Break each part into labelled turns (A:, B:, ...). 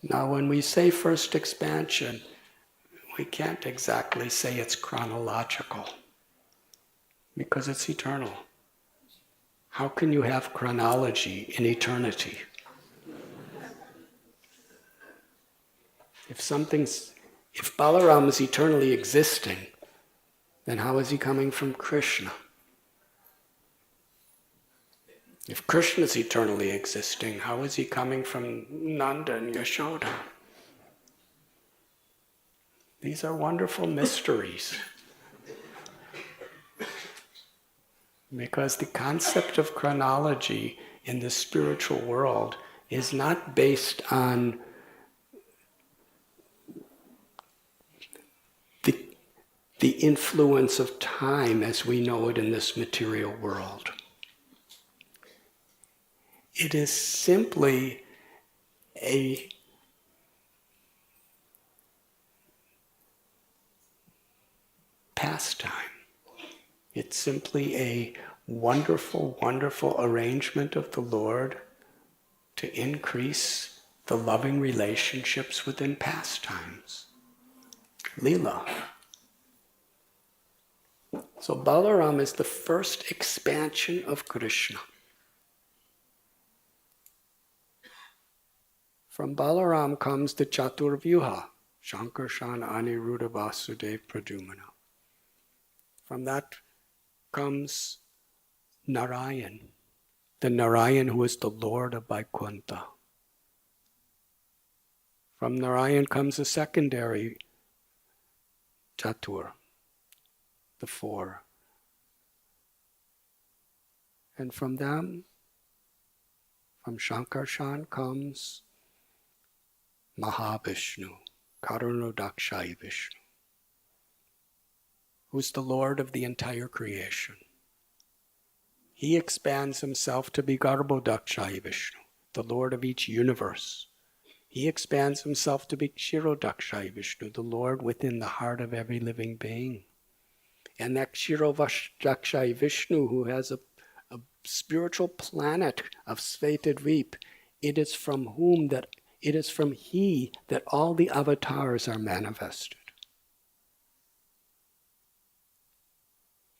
A: Now when we say first expansion, we can't exactly say it's chronological because it's eternal. How can you have chronology in eternity? If Balaram is eternally existing, then how is he coming from Krishna? If Krishna is eternally existing, how is he coming from Nanda and Yashoda? These are wonderful mysteries. Because the concept of chronology in the spiritual world is not based on the influence of time as we know it in this material world. It is simply a pastime. It's simply a wonderful, wonderful arrangement of the Lord to increase the loving relationships within pastimes. Leela. So Balaram is the first expansion of Krishna. From Balaram comes the Chaturvyuha, Shankarshan, Aniruddha, Vasudev, Pradyumna. From that comes Narayan, the Narayan who is the Lord of Vaikuntha. From Narayan comes a secondary Chatur, the four. And from them, from Shankarshan comes Mahavishnu, Karunodakshai Vishnu, who's the Lord of the entire creation. He expands himself to be Garbhodakshai Vishnu, the Lord of each universe. He expands himself to be Kshirodakshai Vishnu, the Lord within the heart of every living being. And that Kshirodakshai Vishnu, who has a spiritual planet of Svetadvip, it is from he that all the avatars are manifested.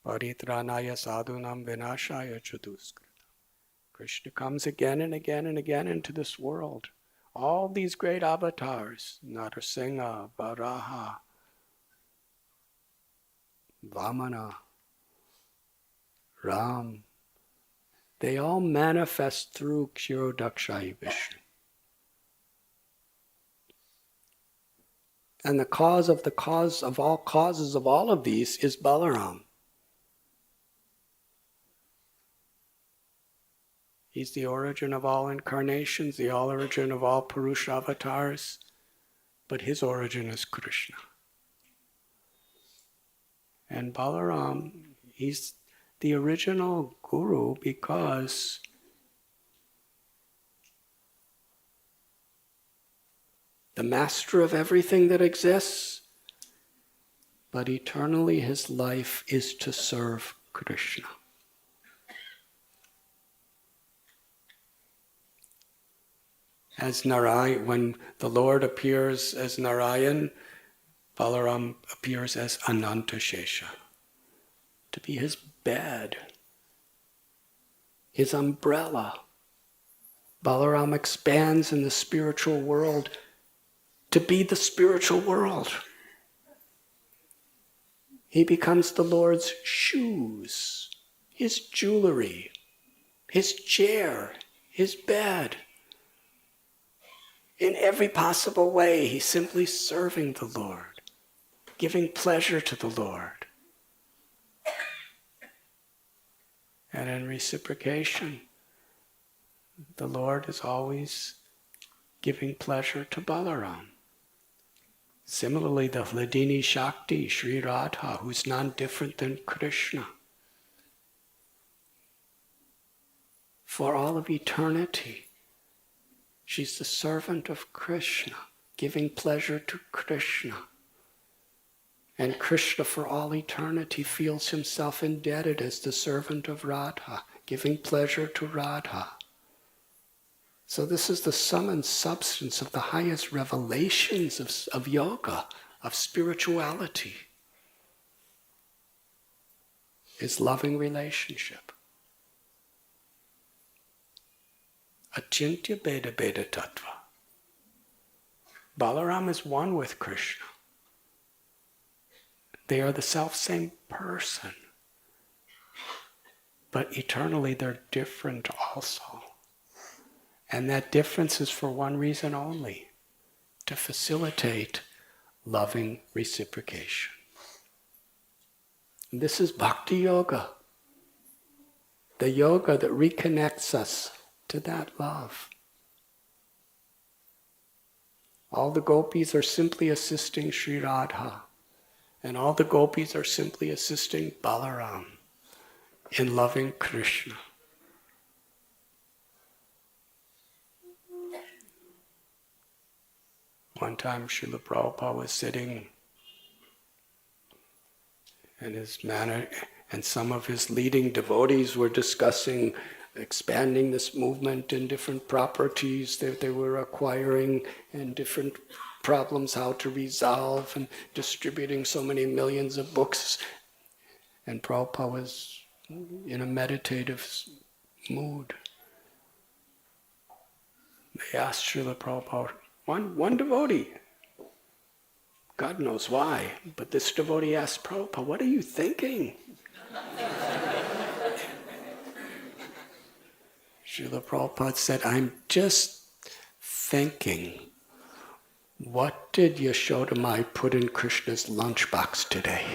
A: Paritranaya sadhunam vinashaya chuduskrita. Krishna comes again and again and again into this world. All these great avatars, Narasimha, Varaha, Vamana, Ram, they all manifest through Kshirodakshai Vishnu. And the cause of all causes of all of these is Balaram. He's the origin of all incarnations, the origin of all Purusha avatars, but his origin is Krishna. And Balaram, he's the original guru because the master of everything that exists, but eternally his life is to serve Krishna. As Narayan, when the Lord appears as Narayan, Balaram appears as Anantashesha, to be his bed, his umbrella. Balaram expands in the spiritual world to be the spiritual world. He becomes the Lord's shoes, his jewelry, his chair, his bed. In every possible way, he's simply serving the Lord, giving pleasure to the Lord. And in reciprocation, the Lord is always giving pleasure to Balaram. Similarly, the Hladini Shakti, Sri Radha, who's none different than Krishna. For all of eternity, she's the servant of Krishna, giving pleasure to Krishna. And Krishna, for all eternity, feels himself indebted as the servant of Radha, giving pleasure to Radha. So this is the sum and substance of the highest revelations of yoga, of spirituality, is loving relationship. Achintya Beda Beda Tattva. Balaram is one with Krishna. They are the self-same person. But eternally they're different also. And that difference is for one reason only, to facilitate loving reciprocation. And this is bhakti yoga, the yoga that reconnects us to that love. All the gopis are simply assisting Sri Radha, and all the gopis are simply assisting Balaram in loving Krishna. One time Srila Prabhupada was sitting and some of his leading devotees were discussing expanding this movement and different properties that they were acquiring and different problems how to resolve and distributing so many millions of books. And Prabhupada was in a meditative mood. They asked Srila Prabhupada, one devotee, God knows why, but this devotee asked Prabhupada, what are you thinking? Srila Prabhupada said, I'm just thinking, what did Yashoda Mai put in Krishna's lunchbox today?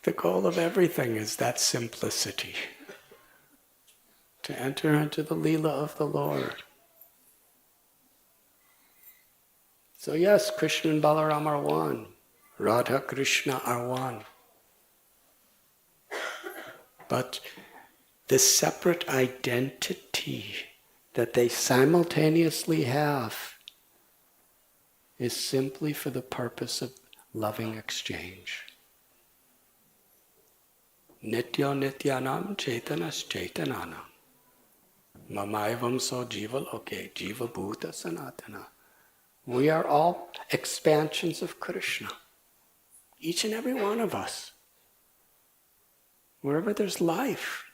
A: The goal of everything is that simplicity. To enter into the Leela of the Lord. So yes, Krishna and Balaram are one. Radha, Krishna are one. But the separate identity that they simultaneously have is simply for the purpose of loving exchange. Nityo nityanam chaitanas chaitananam. Mamaivam so jiva loke, jiva bhuta sanatana. We are all expansions of Krishna. Each and every one of us. Wherever there's life,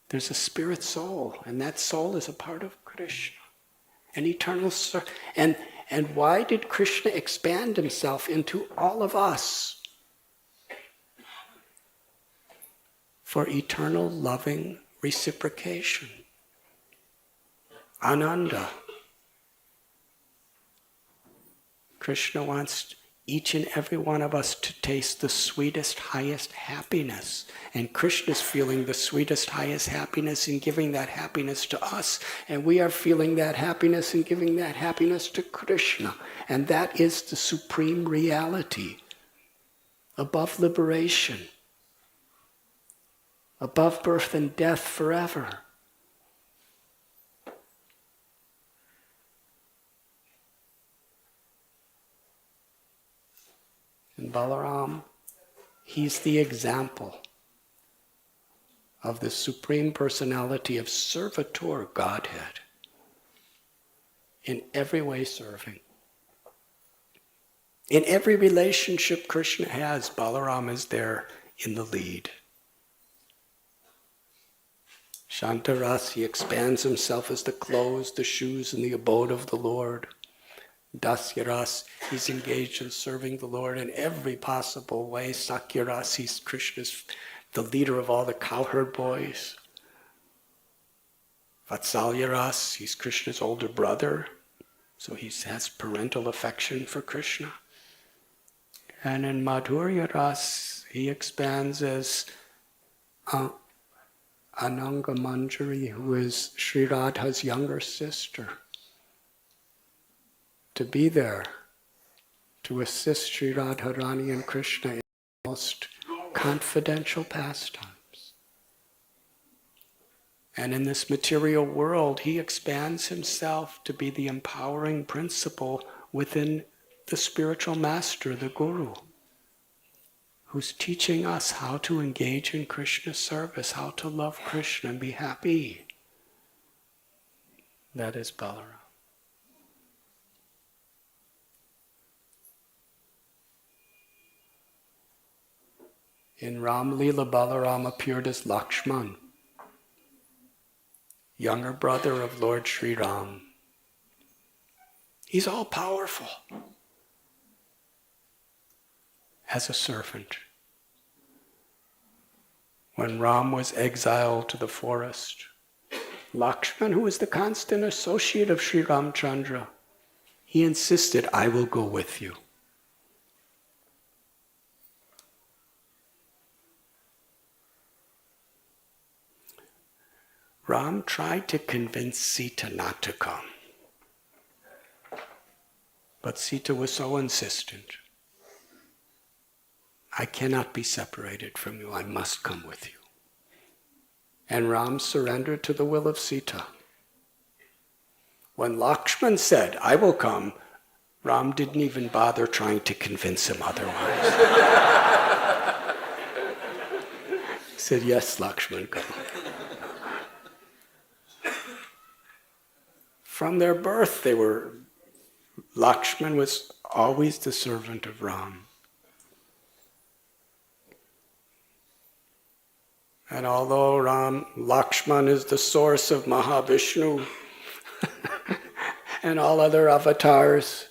A: there's a spirit soul, and that soul is a part of Krishna. An eternal soul. And why did Krishna expand himself into all of us? For eternal loving reciprocation. Ananda. Krishna wants each and every one of us to taste the sweetest, highest happiness. And Krishna's feeling the sweetest, highest happiness in giving that happiness to us. And we are feeling that happiness and giving that happiness to Krishna. And that is the supreme reality. Above liberation. Above birth and death forever. And Balaram, he's the example of the Supreme Personality of Servitor Godhead. In every way serving. In every relationship Krishna has, Balaram is there in the lead. Shantaras, he expands himself as the clothes, the shoes, and the abode of the Lord. Dasyaras, he's engaged in serving the Lord in every possible way. Sakyaras, he's Krishna's, the leader of all the cowherd boys. Vatsalyaras, he's Krishna's older brother, so he has parental affection for Krishna. And in Madhurya-ras, he expands as Ananga Manjari, who is Sri Radha's younger sister. To be there, to assist Sri Radharani and Krishna in the most confidential pastimes. And in this material world, he expands himself to be the empowering principle within the spiritual master, the Guru, who's teaching us how to engage in Krishna service, how to love Krishna and be happy. That is Balaram. In Ram Lila, Balaram appeared as Lakshman, younger brother of Lord Sri Ram. He's all powerful as a servant. When Ram was exiled to the forest, Lakshman, who was the constant associate of Sri Ramchandra, he insisted, I will go with you. Ram tried to convince Sita not to come. But Sita was so insistent. I cannot be separated from you. I must come with you. And Ram surrendered to the will of Sita. When Lakshman said, I will come, Ram didn't even bother trying to convince him otherwise. He said, yes, Lakshman, come. From their birth, Lakshman was always the servant of Ram. And although Lakshman is the source of Mahavishnu and all other avatars,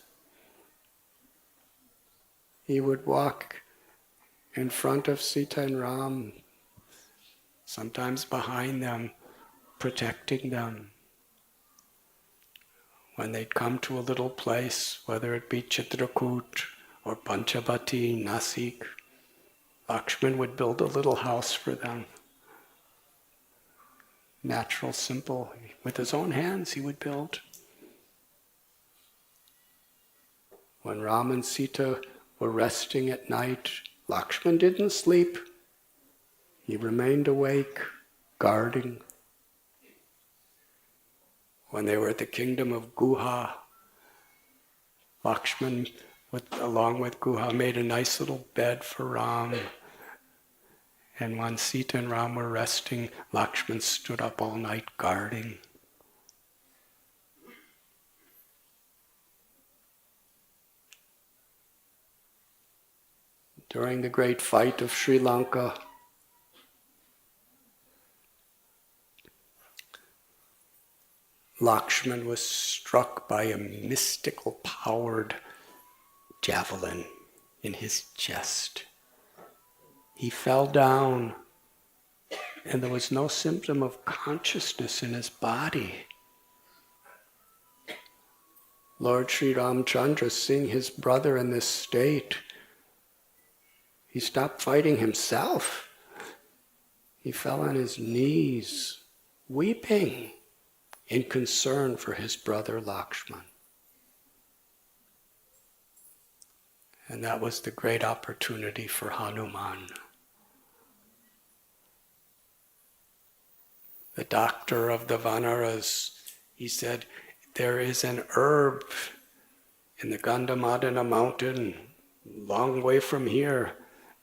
A: he would walk in front of Sita and Ram, sometimes behind them, protecting them. When they'd come to a little place, whether it be Chitrakoot or Panchavati, Nasik, Lakshman would build a little house for them. Natural, simple. With his own hands he would build. When Ram and Sita were resting at night, Lakshman didn't sleep. He remained awake, guarding. When they were at the kingdom of Guha, Lakshman, along with Guha, made a nice little bed for Ram. And when Sita and Ram were resting, Lakshman stood up all night guarding. During the great fight of Sri Lanka, Lakshman was struck by a mystical powered javelin in his chest. He fell down and there was no symptom of consciousness in his body. Lord Sri Ramchandra, seeing his brother in this state, he stopped fighting himself. He fell on his knees, weeping in concern for his brother Lakshman. And that was the great opportunity for Hanuman. The doctor of the Vanaras, he said, there is an herb in the Gandhamadana mountain, long way from here.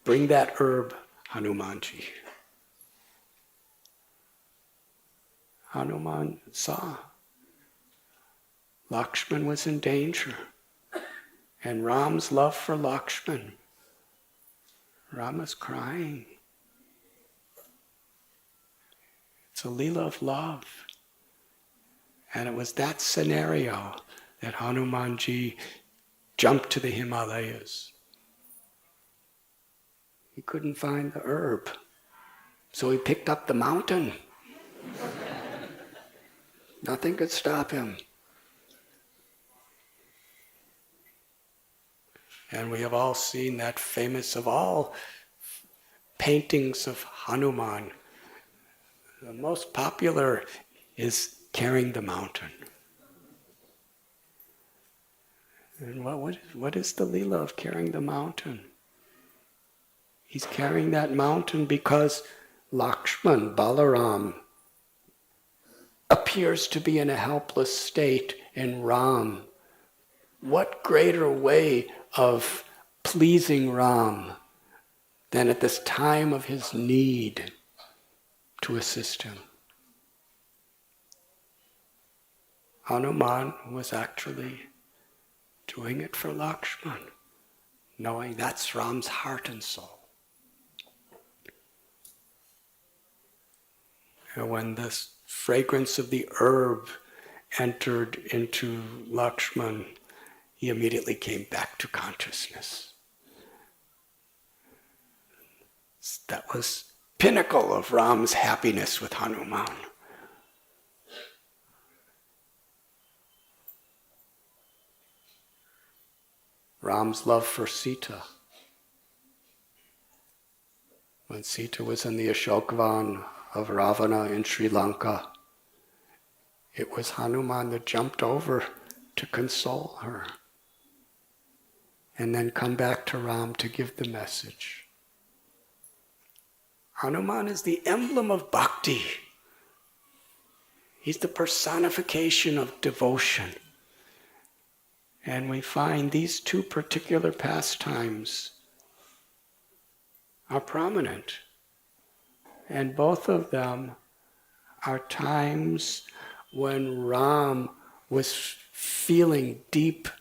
A: Bring that herb, Hanumanji. Hanuman saw Lakshman was in danger. And Ram's love for Lakshman, Ram is crying. It's a Leela of love. And it was that scenario that Hanumanji jumped to the Himalayas. He couldn't find the herb, so he picked up the mountain. Nothing could stop him. And we have all seen that famous of all paintings of Hanuman. The most popular is carrying the mountain. And what is the Leela of carrying the mountain? He's carrying that mountain because Lakshman, Balaram, appears to be in a helpless state, and Ram. What greater way of pleasing Ram then at this time of his need to assist him, Hanuman was actually doing it for Lakshman, knowing that's Ram's heart and soul. And when the fragrance of the herb entered into Lakshman, he immediately came back to consciousness. That was pinnacle of Ram's happiness with Hanuman. Ram's love for Sita. When Sita was in the Ashokvan of Ravana in Sri Lanka, it was Hanuman that jumped over to console her and then come back to Ram to give the message. Hanuman is the emblem of bhakti. He's the personification of devotion. And we find these two particular pastimes are prominent. And both of them are times when Ram was feeling deep